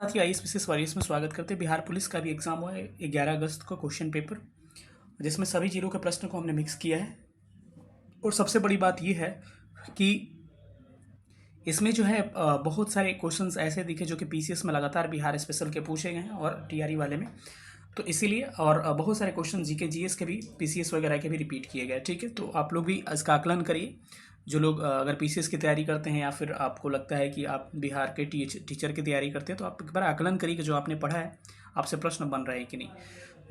साथ ही आईएएस वरीस में स्वागत करते हैं। बिहार पुलिस का भी एग्ज़ाम हुआ है 11 अगस्त को, क्वेश्चन पेपर, जिसमें सभी जिलों के प्रश्न को हमने मिक्स किया है। और सबसे बड़ी बात ये है कि इसमें जो है बहुत सारे क्वेश्चंस ऐसे दिखे जो कि पीसीएस में लगातार बिहार स्पेशल के पूछे गए हैं और टीआरई वाले में, तो इसीलिए और बहुत सारे क्वेश्चन जीके जीएस के भी पीसीएस वगैरह के भी रिपीट किए गए। ठीक है, तो आप लोग भी इसका आकलन करिए। जो लोग अगर पीसीएस की तैयारी करते हैं या फिर आपको लगता है कि आप बिहार के टीचर की तैयारी करते हैं, तो आप एक बार आकलन करिए कि जो आपने पढ़ा है आपसे प्रश्न बन रहे हैं कि नहीं।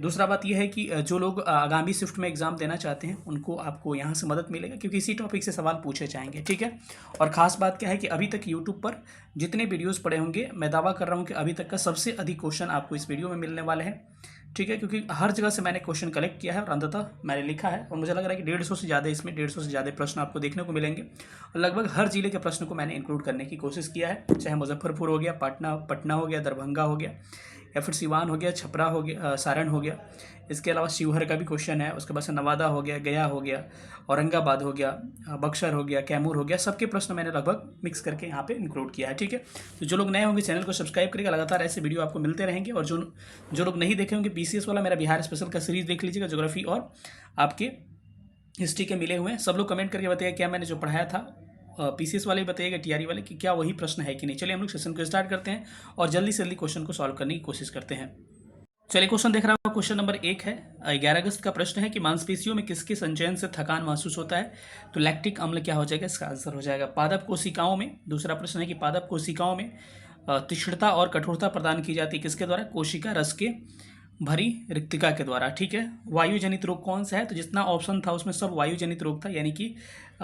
दूसरा बात यह है कि जो लोग आगामी शिफ्ट में एग्ज़ाम देना चाहते हैं उनको आपको यहाँ से मदद मिलेगा, क्योंकि इसी टॉपिक से सवाल पूछे जाएंगे। ठीक है, और ख़ास बात क्या है कि अभी तक यूट्यूब पर जितने वीडियोस पड़े होंगे, मैं दावा कर रहा हूँ कि अभी तक का सबसे अधिक क्वेश्चन आपको इस वीडियो में मिलने वाले हैं। ठीक है, क्योंकि हर जगह से मैंने क्वेश्चन कलेक्ट किया है और अंततः मैंने लिखा है, और मुझे लग रहा है कि 150 से ज़्यादा, इसमें 150 से ज़्यादा प्रश्न आपको देखने को मिलेंगे। और लगभग हर जिले के प्रश्न को मैंने इंक्लूड करने की कोशिश किया है, चाहे मुजफ्फरपुर हो गया, पटना हो गया, दरभंगा हो गया, या फिर सिवान हो गया, छपरा हो गया, सारण हो गया। इसके अलावा शिवहर का भी क्वेश्चन है, उसके बाद से नवादा हो गया, गया हो गया, औरंगाबाद हो गया, बक्सर हो गया, कैमूर हो गया। सबके प्रश्न मैंने लगभग मिक्स करके यहाँ पे इंक्लूड किया है। ठीक है, तो जो लोग नए होंगे चैनल को सब्सक्राइब करिएगा, लगातार ऐसे वीडियो आपको मिलते रहेंगे। और जो लोग नहीं देखे होंगे पीसीएस वाला मेरा बिहार स्पेशल का सीरीज देख लीजिएगा, ज्योग्राफी और आपके हिस्ट्री के मिले हुए हैं। सब लोग कमेंट करके बताइए क्या मैंने जो पढ़ाया था पीसीएस वाले बताइएगा, टीआरई वाले, कि क्या वही प्रश्न है कि नहीं। चलिए हम लोग सेशन को स्टार्ट करते हैं और जल्दी से जल्दी क्वेश्चन को सॉल्व करने की कोशिश करते हैं। चलिए क्वेश्चन देख रहा हूँ, क्वेश्चन नंबर 1 है, 11 अगस्त का प्रश्न है कि मांसपेशियों में किसके संचयन से थकान महसूस होता है। तो लैक्टिक अम्ल क्या हो जाएगा, इसका आंसर हो जाएगा पादप कोशिकाओं में। दूसरा प्रश्न है कि पादप कोशिकाओं में तीक्ष्णता और कठोरता प्रदान की जाती है किसके द्वारा, कोशिका रस के भरी रिक्तिका के द्वारा। ठीक है, वायु जनित रोग कौन सा है, तो जितना ऑप्शन था उसमें सब वायु जनित रोग था, यानी कि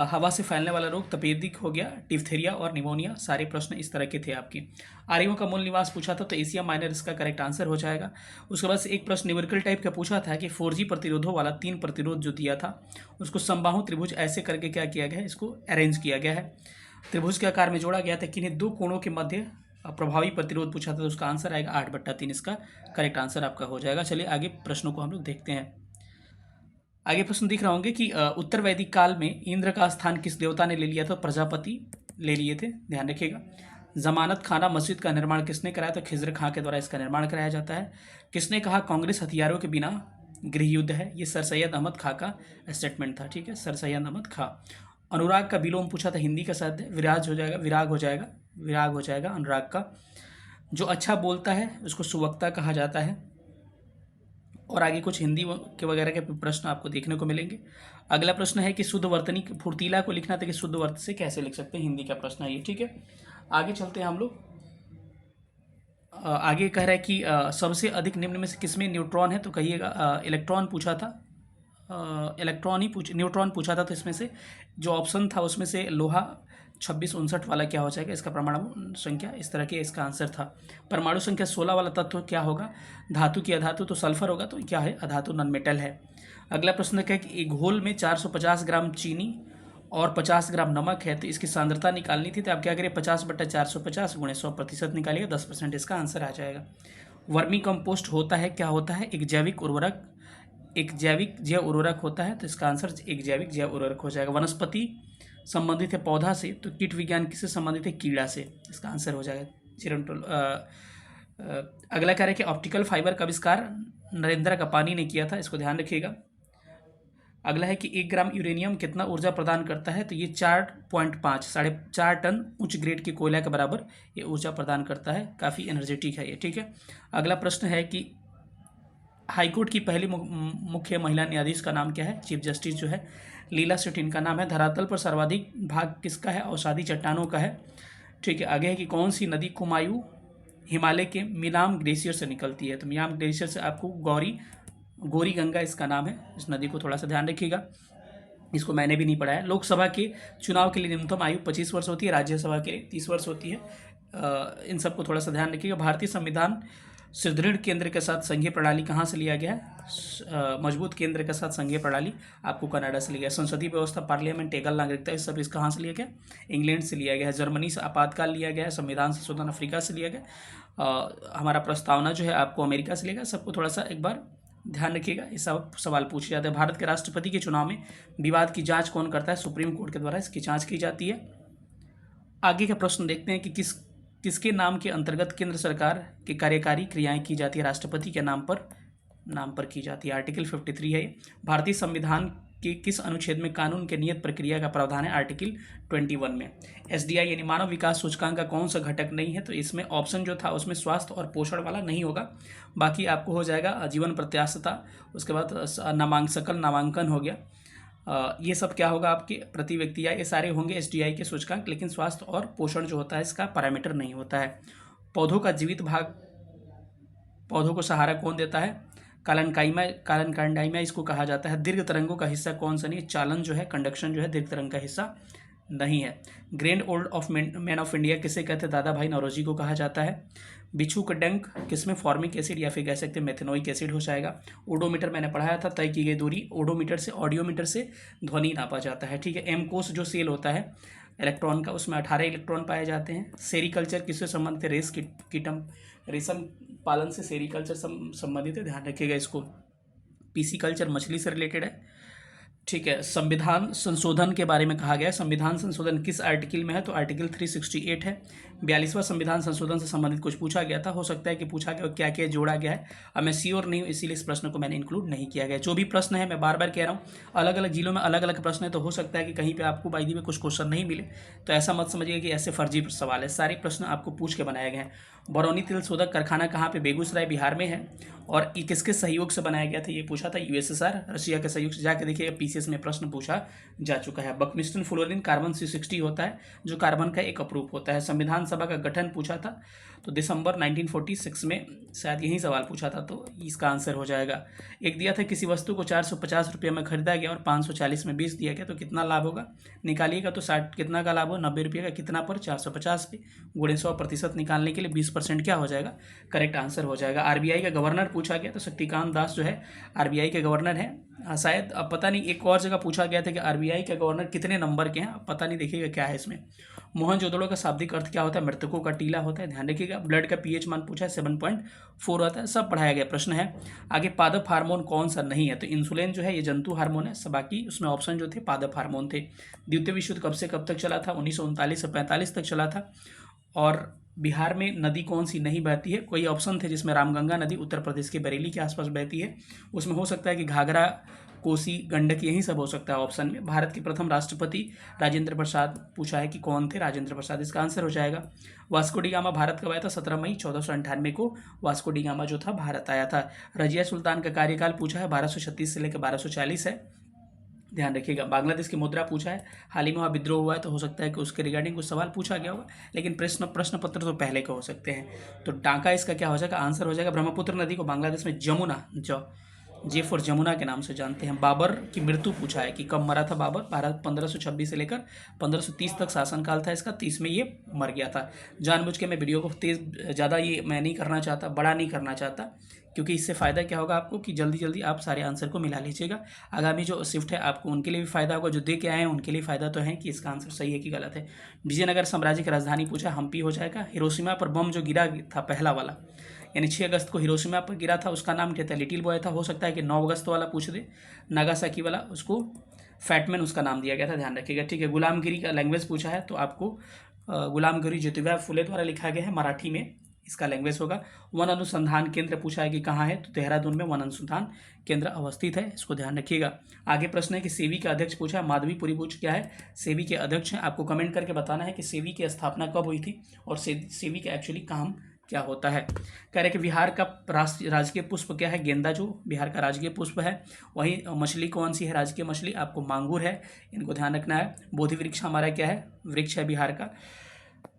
हवा से फैलने वाला रोग, तपेदिक हो गया, डिप्थेरिया और निमोनिया, सारे प्रश्न इस तरह के थे आपके। आर्यों का मूल निवास पूछा था, तो एशिया माइनर इसका करेक्ट आंसर हो जाएगा। उसके बाद से एक प्रश्न न्यूमेरिकल टाइप का पूछा था कि 4G प्रतिरोधों वाला 3 प्रतिरोध जो दिया था उसको समबाहु त्रिभुज ऐसे करके क्या किया गया है, इसको अरेंज किया गया है, त्रिभुज के आकार में जोड़ा गया था, किन्हीं दो कोणों के मध्य प्रभावी प्रतिरोध पूछा था, तो उसका आंसर आएगा 8/3, इसका करेक्ट आंसर आपका हो जाएगा। चलिए आगे प्रश्नों को हम लोग देखते हैं। आगे प्रश्न दिख रहा होंगे कि उत्तर वैदिक काल में इंद्र का स्थान किस देवता ने ले लिया था, प्रजापति ले लिए थे, ध्यान रखिएगा। जमानत खाना मस्जिद का निर्माण किसने कराया, तो खिज्र खां के द्वारा इसका निर्माण कराया जाता है। किसने कहा कांग्रेस हथियारों के बिना गृह युद्ध है, ये सर सैयद अहमद खां का स्टेटमेंट था। ठीक है, सर सैयद अहमद खां। अनुराग का विलोम पूछा था, हिंदी का शब्द है, विराज हो जाएगा, विराग हो जाएगा, विराग हो जाएगा अनुराग का। जो अच्छा बोलता है उसको सुवक्ता कहा जाता है। और आगे कुछ हिंदी के वगैरह के प्रश्न आपको देखने को मिलेंगे। अगला प्रश्न है कि शुद्ध वर्तनी फुर्तीला को लिखना था कि शुद्ध वर्त से कैसे लिख सकते हैं, हिंदी का प्रश्न है ये। ठीक है, आगे चलते हैं हम लोग। आगे कह रहा है कि सबसे अधिक निम्न में से किसमें न्यूट्रॉन है, तो कहिएगा इलेक्ट्रॉन पूछा था, न्यूट्रॉन पूछा था, तो इसमें से जो ऑप्शन था उसमें से लोहा 2659 वाला क्या हो जाएगा, इसका परमाणु संख्या इस तरह के इसका आंसर था। परमाणु संख्या 16 वाला तत्व क्या होगा, धातु की अधातु, तो सल्फर होगा, तो क्या है, अधातु नॉन मेटल है। अगला प्रश्न क्या है कि एक घोल में 450 ग्राम चीनी और 50 ग्राम नमक है, तो इसकी सांद्रता निकालनी थी, तो आप क्या करिए 50/450 गुणे 100% निकालिएगा, 10% इसका आंसर आ जाएगा। वर्मी कंपोस्ट होता है, क्या होता है, एक जैविक उर्वरक, एक जैविक जैव उर्वरक होता है, तो इसका आंसर एक जैविक जैव उर्वरक हो जाएगा। वनस्पति संबंधित है पौधा से, तो कीट विज्ञान किससे संबंधित है, कीड़ा से, इसका आंसर हो जाएगा चिरंटोल। अगला कह रहे हैं कि ऑप्टिकल फाइबर का आविष्कार नरेंद्र कपानी ने किया था, इसको ध्यान रखिएगा। अगला है कि 1 ग्राम यूरेनियम कितना ऊर्जा प्रदान करता है, तो ये 4.5 4.5 टन उच्च ग्रेड के कोयला के बराबर ये ऊर्जा प्रदान करता है, काफ़ी एनर्जेटिक है ये। ठीक है, अगला प्रश्न है कि हाईकोर्ट की पहली मुख्य महिला न्यायाधीश का नाम क्या है, चीफ जस्टिस जो है लीला शेट्टी इनका नाम है। धरातल पर सर्वाधिक भाग किसका है, अवसादी चट्टानों का है। ठीक है, आगे है कि कौन सी नदी कुमायूं हिमालय के मियाम ग्लेशियर से निकलती है, तो मियाम ग्लेशियर से आपको गोरी गंगा इसका नाम है, इस नदी को थोड़ा सा ध्यान रखिएगा, इसको मैंने भी नहीं पढ़ा है। लोकसभा के चुनाव के लिए न्यूनतम आयु 25 वर्ष होती है, राज्यसभा के लिए 30 वर्ष होती है। इन सबको थोड़ा सा ध्यान रखिएगा। भारतीय संविधान सुदृढ़ केंद्र के साथ संघीय प्रणाली कहाँ से लिया गया है, मजबूत केंद्र के साथ संघीय प्रणाली आपको कनाडा से लिया गया। संसदीय व्यवस्था, पार्लियामेंट, एकल नागरिकता, इस सब इस कहाँ से लिया गया, इंग्लैंड से लिया गया है। जर्मनी से आपातकाल लिया गया है। संविधान संशोधन अफ्रीका से लिया गया। हमारा प्रस्तावना जो है आपको अमेरिका से लिया गया। सबको थोड़ा सा एक बार ध्यान रखिएगा, ये सब सवाल पूछे जाते हैं। भारत के राष्ट्रपति के चुनाव में विवाद की जांच कौन करता है, सुप्रीम कोर्ट के द्वारा इसकी जांच की जाती है। आगे का प्रश्न देखते हैं कि किस किसके नाम के अंतर्गत केंद्र सरकार की कार्यकारी क्रियाएं की जाती है? राष्ट्रपति के नाम पर की जाती है। आर्टिकल 53 है। भारतीय संविधान के किस अनुच्छेद में कानून के नियत प्रक्रिया का प्रावधान है? आर्टिकल 21 में। एसडीआई यानी मानव विकास सूचकांक का कौन सा घटक नहीं है? तो इसमें ऑप्शन जो था उसमें स्वास्थ्य और पोषण वाला नहीं होगा, बाकी आपको हो जाएगा जीवन प्रत्याशा, उसके बाद सकल नामांकन हो गया, ये सब क्या होगा आपके प्रति व्यक्ति या ये सारे होंगे एसडीआई के सूचकांक, लेकिन स्वास्थ्य और पोषण जो होता है इसका पैरामीटर नहीं होता है। पौधों का जीवित भाग, पौधों को सहारा कौन देता है? कालनकाइमा इसको कहा जाता है। दीर्घ तरंगों का हिस्सा कौन सा नहीं? चालन जो है, कंडक्शन जो है दीर्घ तरंग का हिस्सा नहीं है। Grand old of man of India किसे कहते हैं? दादा भाई नौरोजी को कहा जाता है। बिच्छू का डंक किसमें? फॉर्मिक एसिड या फिर कह सकते हैं मेथेनोइक एसिड हो जाएगा। ओडोमीटर मैंने पढ़ाया था, तय की गई दूरी। ओडोमीटर से ऑडियोमीटर से ध्वनि नापा जाता है, ठीक है। एम कोष जो सेल होता है इलेक्ट्रॉन का, उसमें 18 इलेक्ट्रॉन पाए जाते हैं। सेरिकल्चर किससे संबंधित है? कीटम रेशम पालन से सेरिकल्चर संबंधित है, ध्यान रखिएगा इसको। पीसी कल्चर मछली से रिलेटेड है, ठीक है। संविधान संशोधन के बारे में कहा गया है। संविधान संशोधन किस आर्टिकल में है? तो आर्टिकल 368 है। 42वां संविधान संशोधन से संबंधित कुछ पूछा गया था, हो सकता है कि पूछा गया क्या क्या जोड़ा गया है, अब मैं श्योर नहीं हूँ, इसीलिए इस प्रश्न को मैंने इंक्लूड नहीं किया गया। जो भी प्रश्न है, मैं बार बार कह रहा हूँ, अलग अलग जिलों में अलग अलग प्रश्न है, तो हो सकता है कि कहीं पर आपको बाई दी में कुछ क्वेश्चन नहीं मिले, तो ऐसा मत समझिए कि ऐसे फर्जी सवाल है। सारे प्रश्न आपको पूछ के बनाए गए हैं। बरौनी तेल शोधक कारखाना कहाँ पे? बेगूसराय बिहार में है। और ये किसके सहयोग से बनाया गया था? ये पूछा था यूएसएसआर, रशिया के सहयोग से। जाके देखिएगा पीसीएस में प्रश्न पूछा जा चुका है। बकमिस्टन फ्लोरीन कार्बन 360 होता है, जो कार्बन का एक अपरूप होता है। संविधान सभा का गठन पूछा था, तो दिसंबर 1946 में शायद यही सवाल पूछा था, तो इसका आंसर हो जाएगा। एक दिया था, किसी वस्तु को 450 रुपये में खरीदा गया और 540 में बेच दिया गया, तो कितना लाभ होगा? निकालिएगा तो 60 कितना का लाभ हो? 90 रुपये का। कितना पर? 450 पे। गुणे 100% निकालने के लिए 20% क्या हो जाएगा? करेक्ट आंसर हो जाएगा। आरबीआई का गवर्नर पूछा गया, तो शक्तिकांत दास जो है आरबीआई के गवर्नर है। शायद अब पता नहीं, एक और जगह पूछा गया था कि आरबीआई के गवर्नर कितने नंबर के हैं, अब पता नहीं, देखिएगा क्या है इसमें। मोहनजोदड़ो का शाब्दिक अर्थ क्या होता है? मृतकों का टीला होता है, ध्यान रखिएगा। ब्लड का पीएच मान पूछा है, 7.4 होता है, सब पढ़ाया गया प्रश्न है। आगे पादप हार्मोन कौन सा नहीं है? तो इंसुलिन जो है ये जंतु हार्मोन है, बाकी उसमें ऑप्शन जो थे पादप हार्मोन थे। द्वितीय विश्व युद्ध कब से कब तक चला था? 1939 से 45 तक चला था। और बिहार में नदी कौन सी नहीं बहती है? कोई ऑप्शन थे जिसमें रामगंगा नदी उत्तर प्रदेश के बरेली के आसपास बहती है, उसमें हो सकता है कि घाघरा, कोसी, गंडक, यही सब हो सकता है ऑप्शन में। भारत के प्रथम राष्ट्रपति राजेंद्र प्रसाद पूछा है कि कौन थे? राजेंद्र प्रसाद, इसका आंसर हो जाएगा। वास्को डी गामा भारत कब आया था? 17 मई 1498 को वास्को डी गामा जो था भारत आया था। रजिया सुल्तान का कार्यकाल पूछा है, 1236 से लेकर 1240 है, ध्यान रखिएगा। बांग्लादेश की मुद्रा पूछा है, हाल ही में वहाँ विद्रोह हुआ है, तो हो सकता है कि उसके रिगार्डिंग कुछ सवाल पूछा गया होगा, लेकिन प्रश्न पत्र तो पहले के हो सकते हैं। तो टांका इसका क्या हो जाएगा? आंसर हो जाएगा। ब्रह्मपुत्र नदी को बांग्लादेश में जमुना, जे फॉर जमुना के नाम से जानते हैं। बाबर की मृत्यु पूछा है कि कब मरा था बाबर? 1526 से लेकर 1530 तक शासनकाल था इसका, 30 में ये मर गया था। जानबूझ के मैं वीडियो को ज़्यादा ये मैं नहीं करना चाहता, बड़ा नहीं करना चाहता, क्योंकि इससे फ़ायदा क्या होगा आपको कि जल्दी जल्दी आप सारे आंसर को मिला लीजिएगा। आगामी जो शिफ्ट है आपको उनके लिए भी फ़ायदा होगा, जो दे के आए हैं उनके लिए फ़ायदा तो है कि इसका आंसर सही है कि गलत है। विजयनगर साम्राज्य की राजधानी पूछा, हम्पी हो जाएगा। हिरोशिमा पर बम जो गिरा था पहला वाला, यानी 6 अगस्त को हिरोशिमा पर गिरा था, उसका नाम क्या था? लिटिल बॉय था। हो सकता है कि 9 अगस्त वाला पूछ दे, नागासाकी वाला, उसको फैटमैन उसका नाम दिया गया था, ध्यान रखिएगा, ठीक है। गुलामगिरी का लैंग्वेज पूछा है, तो आपको गुलामगिरी ज्योतिबा फुले द्वारा लिखा गया है, मराठी में इसका लैंग्वेज होगा। वन अनुसंधान केंद्र पूछा है कि कहाँ है? तो देहरादून में वन अनुसंधान केंद्र अवस्थित है, इसको ध्यान रखिएगा। आगे प्रश्न है कि सेवी के अध्यक्ष पूछा है, माधवीपुरी पूछ क्या है? सेवी के अध्यक्ष हैं। आपको कमेंट करके बताना है कि सेवी की स्थापना कब हुई थी और सेवी का एक्चुअली काम क्या होता है। कह रहे कि बिहार का राजकीय पुष्प क्या है? गेंदा जो बिहार का राजकीय पुष्प है। वही मछली कौन सी है राजकीय मछली? आपको मांगूर है, इनको ध्यान रखना है। बोधि वृक्ष हमारा क्या है? वृक्ष है बिहार का।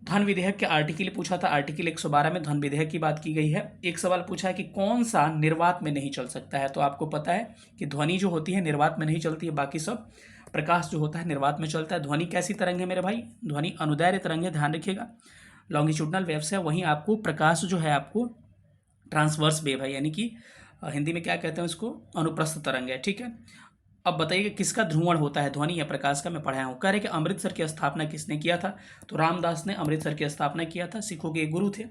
धन विधेयक के आर्टिकल पूछा था, आर्टिकल 112 में धन विधेयक की बात की गई है। एक सवाल पूछा है कि कौन सा निर्वात में नहीं चल सकता है? तो आपको पता है कि ध्वनि जो होती है निर्वात में नहीं चलती है, बाकी सब प्रकाश जो होता है निर्वात में चलता है। ध्वनि कैसी तरंग है मेरे भाई? ध्वनि अनुदैर्घ्य तरंग है, ध्यान रखिएगा। लॉन्गिट्यूडनल वेव्स है, वहीं आपको प्रकाश जो है आपको ट्रांसवर्स वेव है, यानी कि हिंदी में क्या कहते हैं उसको? अनुप्रस्थ तरंग है, ठीक है। अब बताइए किसका ध्रुवण होता है? ध्वनि या प्रकाश का मैं पढ़ाया हूँ। कह रहे कि अमृतसर की स्थापना किसने किया था? तो रामदास ने अमृतसर की स्थापना किया था, सिखों के गुरु थे।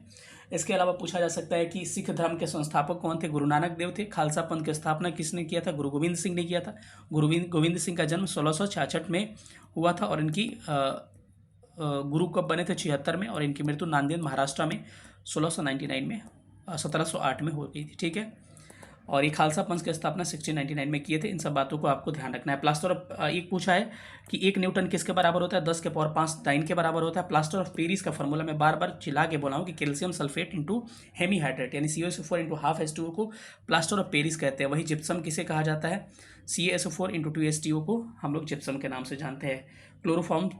इसके अलावा पूछा जा सकता है कि सिख धर्म के संस्थापक कौन थे? गुरु नानक देव थे। खालसा पंथ की स्थापना किसने किया था? गुरु गोविंद सिंह ने किया था। गुरु गोविंद सिंह का जन्म 1666 में हुआ था और इनकी गुरु कब बने थे? 76 में, और इनकी मृत्यु नांदेड़ महाराष्ट्र में 1699 में 1708 में हो गई थी। ठीक है, और ये खालसा पंथ की स्थापना 1699 में किए थे। इन सब बातों को आपको ध्यान रखना है। प्लास्टर ऑफ एक पूछा है कि 1 न्यूटन किसके बराबर होता है? 10 के पावर 5 डाइन के बराबर होता है। प्लास्टर ऑफ पेरिस का फॉर्मूला मैं बार बार चिल्ला के बोला हूँ कि कैल्शियम सल्फेट इंटू हेमीहाइड्रेट यानी CaSO4 इंटू हाफ H2O को प्लास्टर ऑफ पेरिस कहते हैं। वही जिप्सम किसे कहा जाता है? CaSO4 इंटू 2H2O को हम लोग जिप्सम के नाम से जानते हैं। क्लोरोफॉर्म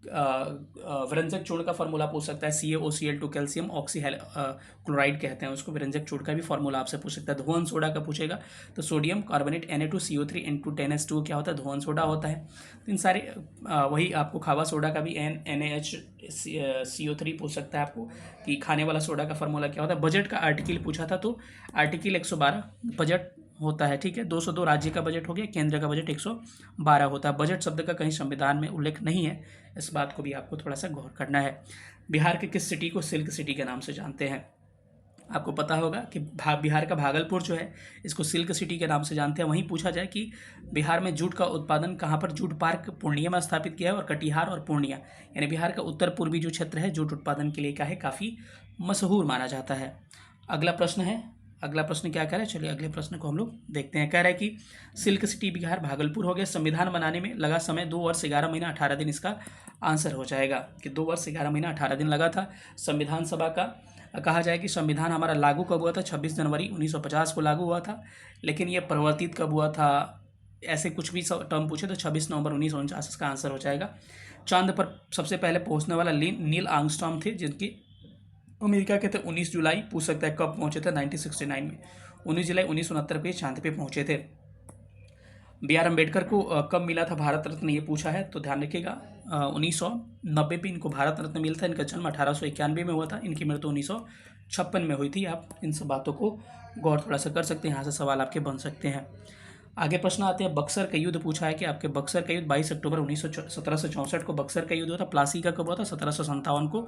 विरंजक चूर्ण का फॉर्मूला पूछ सकता है। CaOCl2 कैल्शियम ऑक्सी क्लोराइड कहते हैं उसको। विरंजक चूर्ण का भी फॉर्मूला आपसे पूछ सकता है। धुआं सोडा का पूछेगा तो sodium carbonate Na2CO3 into 10H2O क्या होता है? धुआं सोडा होता है। तो इन सारे वही आपको खावा सोडा का भी NaHCO3 पूछ सकता है आपको कि खाने वाला सोडा का फॉर्मूला क्या होता है। बजट का आर्टिकल पूछा था तो आर्टिकल 112 बजट होता है। ठीक है, 202 राज्य का बजट हो गया, केंद्र का बजट 112 होता है। बजट शब्द का कहीं संविधान में उल्लेख नहीं है, इस बात को भी आपको थोड़ा सा गौर करना है। बिहार के किस सिटी को सिल्क सिटी के नाम से जानते हैं? आपको पता होगा कि बिहार का भागलपुर जो है इसको सिल्क सिटी के नाम से जानते हैं। वहीं पूछा जाए कि बिहार में जूट का उत्पादन कहाँ पर? जूट पार्क पूर्णिया में स्थापित किया है, और कटिहार और पूर्णिया यानी बिहार का उत्तर पूर्वी जो क्षेत्र है जूट उत्पादन के लिए क्या है? काफ़ी मशहूर माना जाता है। अगला प्रश्न है, अगला प्रश्न क्या कह रहा है? चलिए अगले प्रश्न को हम लोग देखते हैं। कह रहा है कि सिल्क सिटी बिहार भागलपुर हो गया। संविधान बनाने में लगा समय 2 वर्ष 11 महीना 18 दिन, इसका आंसर हो जाएगा कि 2 वर्ष 11 महीना 18 दिन लगा था। संविधान सभा का कहा जाए कि संविधान हमारा लागू कब हुआ था? 26 जनवरी 1950 को लागू हुआ था, लेकिन ये परिवर्तित कब हुआ था? ऐसे कुछ भी टर्म पूछे तो 26 नवंबर 1949 इसका आंसर हो जाएगा। चांद पर सबसे पहले पहुंचने वाला नील आर्मस्ट्रॉन्ग थे, जिनकी अमेरिका के थे 19 जुलाई। पूछ सकता है कब पहुंचे थे? 1969 में, 19 जुलाई 1969 को चांद पे पहुंचे थे। BR अम्बेडकर को कब मिला था भारत रत्न? ये पूछा है तो ध्यान रखिएगा 1990 में इनको भारत रत्न मिला था। इनका जन्म 1891 में हुआ था, इनकी मृत्यु 1956 में हुई थी। आप इन सब बातों को गौर थोड़ा सा कर सकते हैं, यहाँ से सवाल आपके बन सकते हैं। आगे प्रश्न आते हैं। बक्सर का युद्ध पूछा है कि आपके बक्सर का युद्ध 22 अक्टूबर 1764 को बक्सर का युद्ध हुआ था। प्लासी का कब हुआ था? 1757 को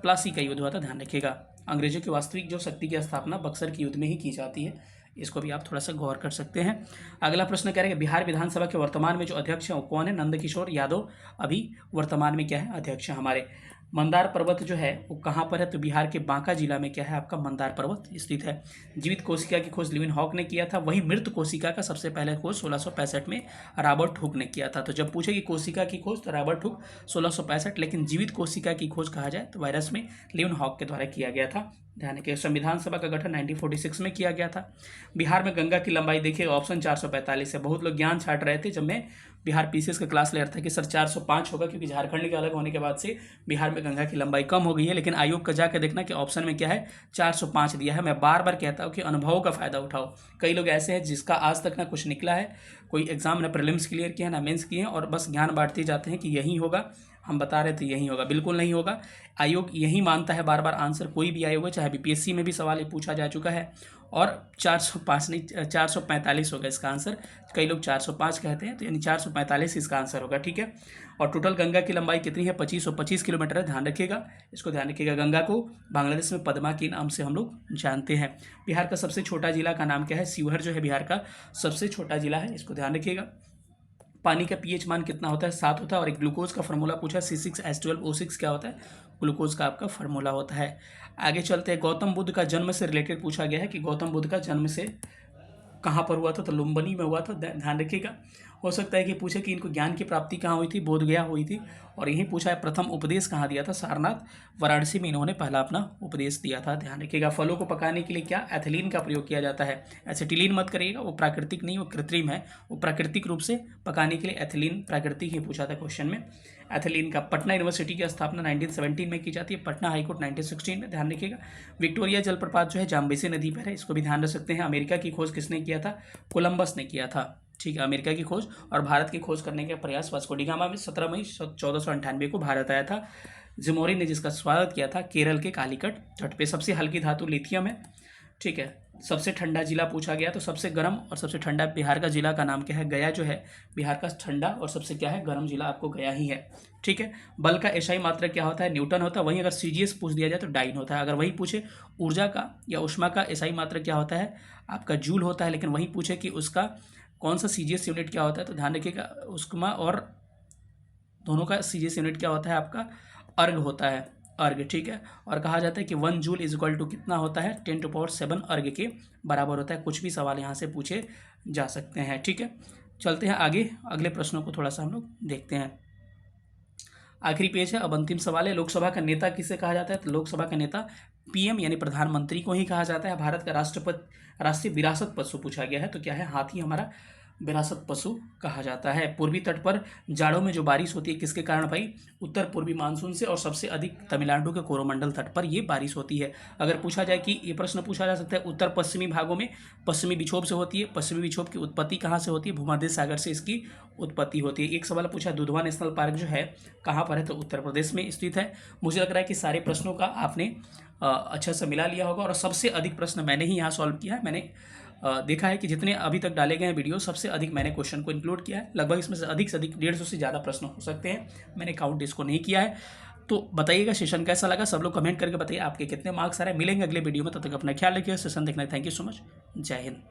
प्लासी का युद्ध हुआ था, ध्यान रखिएगा। अंग्रेजों की वास्तविक जो शक्ति की स्थापना बक्सर के युद्ध में ही की जाती है, इसको भी आप थोड़ा सा गौर कर सकते हैं। अगला प्रश्न कह रहे हैं बिहार विधानसभा के वर्तमान में जो अध्यक्ष हैं वो कौन है? नंदकिशोर यादव अभी वर्तमान में क्या है? अध्यक्ष है हमारे। मंदार पर्वत जो है वो कहाँ पर है? तो बिहार के बांका जिला में क्या है आपका? मंदार पर्वत स्थित है। जीवित कोशिका की खोज लिविन हॉक ने किया था। वही मृत कोशिका का सबसे पहले खोज 1665 में रॉबर्ट हुक ने किया था। तो जब पूछे कि कोशिका की खोज तो रॉबर्ट हुक 1665, लेकिन जीवित कोशिका की खोज कहा जाए तो वायरस में लिविन हॉक के द्वारा किया गया था। ध्यान रखिए। संविधान सभा का गठन 1946 में किया गया था। बिहार में गंगा की लंबाई देखिए ऑप्शन 445 है। बहुत लोग ज्ञान छाट रहे थे जब मैं बिहार PCS का क्लास ले रहा था कि सर 405 होगा, क्योंकि झारखंड के अलग होने के बाद से बिहार में गंगा की लंबाई कम हो गई है, लेकिन आयोग का जाकर देखना कि ऑप्शन में क्या है? 405 दिया है। मैं बार बार कहता हूँ कि अनुभव का फायदा उठाओ। कई लोग ऐसे हैं जिसका आज तक ना कुछ निकला है, कोई एग्जाम ना प्रीलिम्स क्लियर किया है ना मेंस किए हैं, और बस ज्ञान बांटते जाते हैं कि यही होगा। हम बता रहे थे यही होगा, बिल्कुल नहीं होगा। आयोग यही मानता है बार बार। आंसर कोई भी आयोग है, चाहे BPSC में भी सवाल ये पूछा जा चुका है, और 405 नहीं 445 होगा इसका आंसर। कई लोग 405 कहते हैं, तो यानी 445 इसका आंसर होगा। ठीक है, और टोटल गंगा की लंबाई कितनी है? 2525 किलोमीटर है, ध्यान रखिएगा, इसको ध्यान रखिएगा। गंगा को बांग्लादेश में पद्मा के नाम से हम लोग जानते हैं। बिहार का सबसे छोटा जिला का नाम क्या है? शिवहर जो है बिहार का सबसे छोटा जिला है, इसको ध्यान रखिएगा। पानी का pH मान कितना होता है? 7 होता है। और एक ग्लूकोज का फार्मूला पूछा है, C6H12O6 क्या होता है? ग्लूकोज का आपका फार्मूला होता है। आगे चलते हैं। गौतम बुद्ध का जन्म से रिलेटेड पूछा गया है कि गौतम बुद्ध का जन्म से कहाँ पर हुआ था? तो लुम्बिनी में हुआ था, ध्यान रखिएगा। हो सकता है कि पूछे कि इनको ज्ञान की प्राप्ति कहाँ हुई थी? बोधगया हुई थी। और यही पूछा है प्रथम उपदेश कहाँ दिया था? सारनाथ वाराणसी में इन्होंने पहला अपना उपदेश दिया था, ध्यान रखिएगा। फलों को पकाने के लिए क्या? एथिलीन का प्रयोग किया जाता है। एसिटिलीन मत करिएगा, वो प्राकृतिक नहीं, वो कृत्रिम है। वो प्राकृतिक रूप से पकाने के लिए एथिलीन, प्राकृतिक ही पूछा था क्वेश्चन में। एथिलीन का पटना यूनिवर्सिटी की स्थापना 1917 में की जाती है। पटना हाईकोर्ट 1916 में, ध्यान रखिएगा। विक्टोरिया जलप्रपात जो है जाम्बेसी नदी पर है, इसको भी ध्यान रख सकते हैं। अमेरिका की खोज किसने किया था? कोलंबस ने किया था। ठीक है, अमेरिका की खोज और भारत की खोज करने का प्रयास वास्को डी गामा में 17 मई 1498 को भारत आया था। जिमोरी ने जिसका स्वागत किया था केरल के कालीकट तट पे। सबसे हल्की धातु लिथियम है। ठीक है, सबसे ठंडा जिला पूछा गया तो सबसे गर्म और सबसे ठंडा बिहार का जिला का नाम क्या है? गया जो है बिहार का ठंडा और सबसे क्या है? गर्म जिला आपको गया ही है। ठीक है, बल का एसआई मात्रक क्या होता है? न्यूटन होता है। वहीं अगर CGS पूछ दिया जाए तो डाइन होता है। अगर वही पूछे ऊर्जा का या ऊष्मा का एसआई मात्रक क्या होता है? आपका जूल होता है। लेकिन वही पूछे कि उसका कौन सा CGS यूनिट क्या होता है, तो ध्यान रखिएगा ऊष्मा और दोनों का CGS यूनिट क्या होता है आपका? अर्घ होता है, अर्घ, ठीक है। और कहा जाता है कि 1 जूल इज इक्वल टू कितना होता है, 10⁻7 अर्घ के बराबर होता है। कुछ भी सवाल यहाँ से पूछे जा सकते हैं, ठीक है। चलते हैं आगे, अगले प्रश्नों को थोड़ा सा हम लोग देखते हैं। आखिरी पेज है, अब अंतिम सवाल है, लोकसभा का नेता किसे कहा जाता है? तो लोकसभा का नेता पीएम यानी प्रधानमंत्री को ही कहा जाता है। भारत का राष्ट्रीय विरासत पशु पूछा गया है, तो क्या है, हाथी हमारा विरासत पशु कहा जाता है। पूर्वी तट पर जाड़ों में जो बारिश होती है किसके कारण भाई? उत्तर पूर्वी मानसून से, और सबसे अधिक तमिलनाडु के कोरोमंडल तट पर ये बारिश होती है। अगर पूछा जाए कि ये प्रश्न पूछा जा सकता है उत्तर पश्चिमी भागों में पश्चिमी विक्षोभ से होती है, पश्चिमी विक्षोभ की उत्पत्ति कहाँ से होती है? भूमध्य सागर से इसकी उत्पत्ति होती है। एक सवाल पूछा दुधवा नेशनल पार्क जो है कहाँ पर है? तो उत्तर प्रदेश में स्थित है। मुझे लग रहा है कि सारे प्रश्नों का आपने अच्छा से मिला लिया होगा, और सबसे अधिक प्रश्न मैंने ही यहाँ सॉल्व किया है। मैंने देखा है कि जितने अभी तक डाले गए हैं वीडियो, सबसे अधिक मैंने क्वेश्चन को इंक्लूड किया है। लगभग इसमें से अधिक 150 से ज़्यादा प्रश्न हो सकते हैं, मैंने काउंट इसको नहीं किया है। तो बताइएगा सेशन कैसा लगा, सब लोग कमेंट करके बताइए आपके कितने मार्क्स आ रहे हैं। मिलेंगे अगले वीडियो में, तब तक अपना ख्याल रखिए। सेशन देखना, थैंक यू सो मच, जय हिंद।